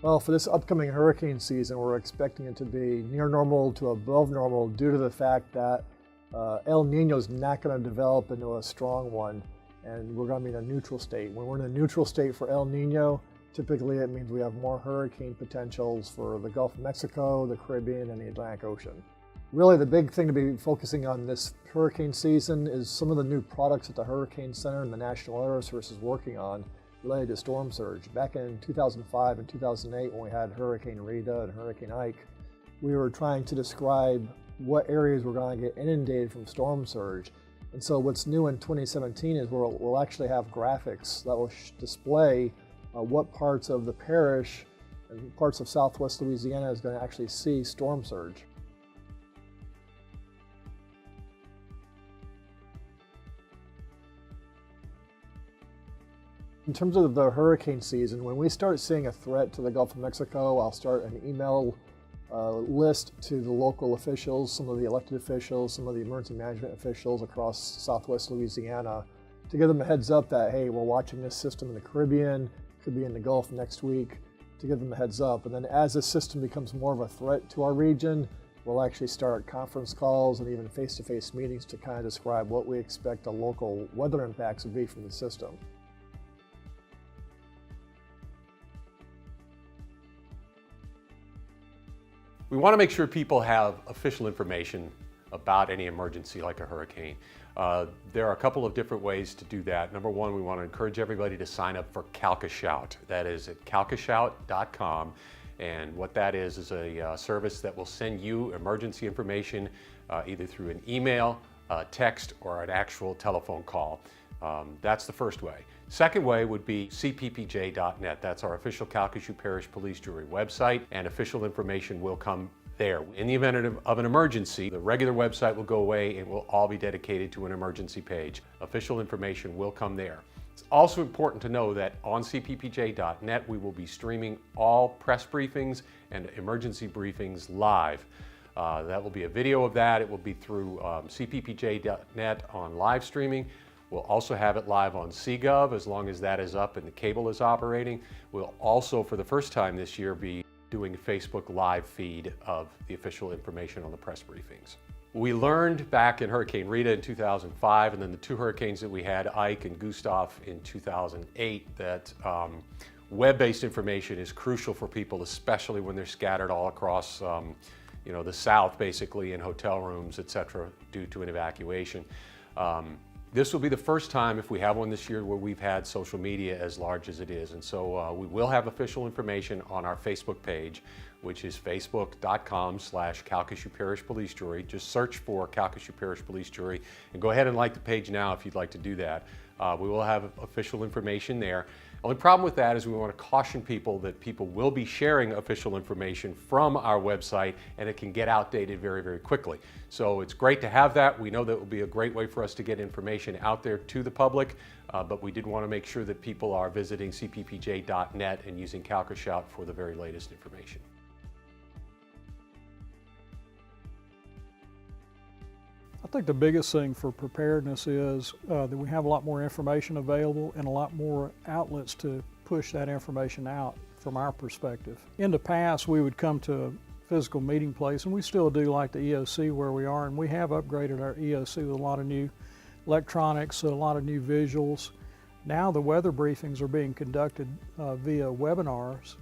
Well, for this upcoming hurricane season, we're expecting it to be near normal to above normal due to the fact that El Nino is not going to develop into a strong one, and we're going to be in a neutral state. When we're in a neutral state for El Nino, typically it means we have more hurricane potentials for the Gulf of Mexico, the Caribbean, and the Atlantic Ocean. Really, the big thing to be focusing on this hurricane season is some of the new products that the Hurricane Center and the National Air Service is working on related to storm surge. Back in 2005 and 2008, when we had Hurricane Rita and Hurricane Ike, we were trying to describe what areas were going to get inundated from storm surge. And so what's new in 2017 is we'll actually have graphics that will display what parts of the parish and parts of Southwest Louisiana is going to actually see storm surge. In terms of the hurricane season, when we start seeing a threat to the Gulf of Mexico, I'll start an email list to the local officials, some of the elected officials, some of the emergency management officials across Southwest Louisiana to give them a heads up that, hey, we're watching this system in the Caribbean, could be in the Gulf next week, to give them a heads up. And then as this system becomes more of a threat to our region, we'll actually start conference calls and even face-to-face meetings to kind of describe what we expect the local weather impacts would be from the system. We want to make sure people have official information about any emergency like a hurricane. There are a couple of different ways to do that. Number one, we want to encourage everybody to sign up for CalcaShout. That is at calcashout.com. And what that is a service that will send you emergency information either through an email, text, or an actual telephone call. That's the first way. Second way would be cppj.net. That's our official Calcasieu Parish Police Jury website, and official information will come there. In the event of an emergency, the regular website will go away and will all be dedicated to an emergency page. Official information will come there. It's also important to know that on cppj.net we will be streaming all press briefings and emergency briefings live. That will be a video of that. It will be through cppj.net on live streaming. We'll also have it live on CGov as long as that is up and the cable is operating. We'll also, for the first time this year, be doing a Facebook live feed of the official information on the press briefings. We learned back in Hurricane Rita in 2005 and then the two hurricanes that we had, Ike and Gustav, in 2008, that web-based information is crucial for people, especially when they're scattered all across the South, basically in hotel rooms, etc., due to an evacuation. This will be the first time, if we have one this year, where we've had social media as large as it is. And so we will have official information on our Facebook page, which is facebook.com/Calcasieu Parish Police Jury. Just search for Calcasieu Parish Police Jury and go ahead and like the page now if you'd like to do that. We will have official information there. Only problem with that is we want to caution people that people will be sharing official information from our website and it can get outdated very, very quickly. So it's great to have that. We know that will be a great way for us to get information out there to the public, but we did want to make sure that people are visiting cppj.net and using CalcaShout for the very latest information. I think the biggest thing for preparedness is that we have a lot more information available and a lot more outlets to push that information out from our perspective. In the past, we would come to a physical meeting place, and we still do, like the EOC where we are, and we have upgraded our EOC with a lot of new electronics, a lot of new visuals. Now the weather briefings are being conducted via webinars,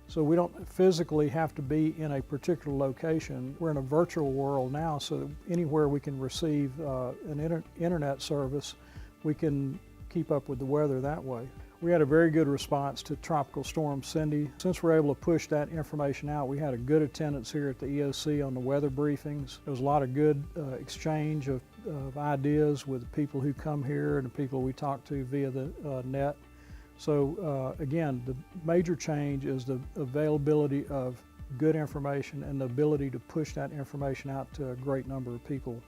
so we don't physically have to be in a particular location. We're in a virtual world now, so that anywhere we can receive an internet service, we can keep up with the weather that way. We had a very good response to Tropical Storm Cindy. Since we're able to push that information out, we had a good attendance here at the EOC on the weather briefings. There was a lot of good exchange of ideas with the people who come here and the people we talk to via the net. So again, the major change is the availability of good information and the ability to push that information out to a great number of people.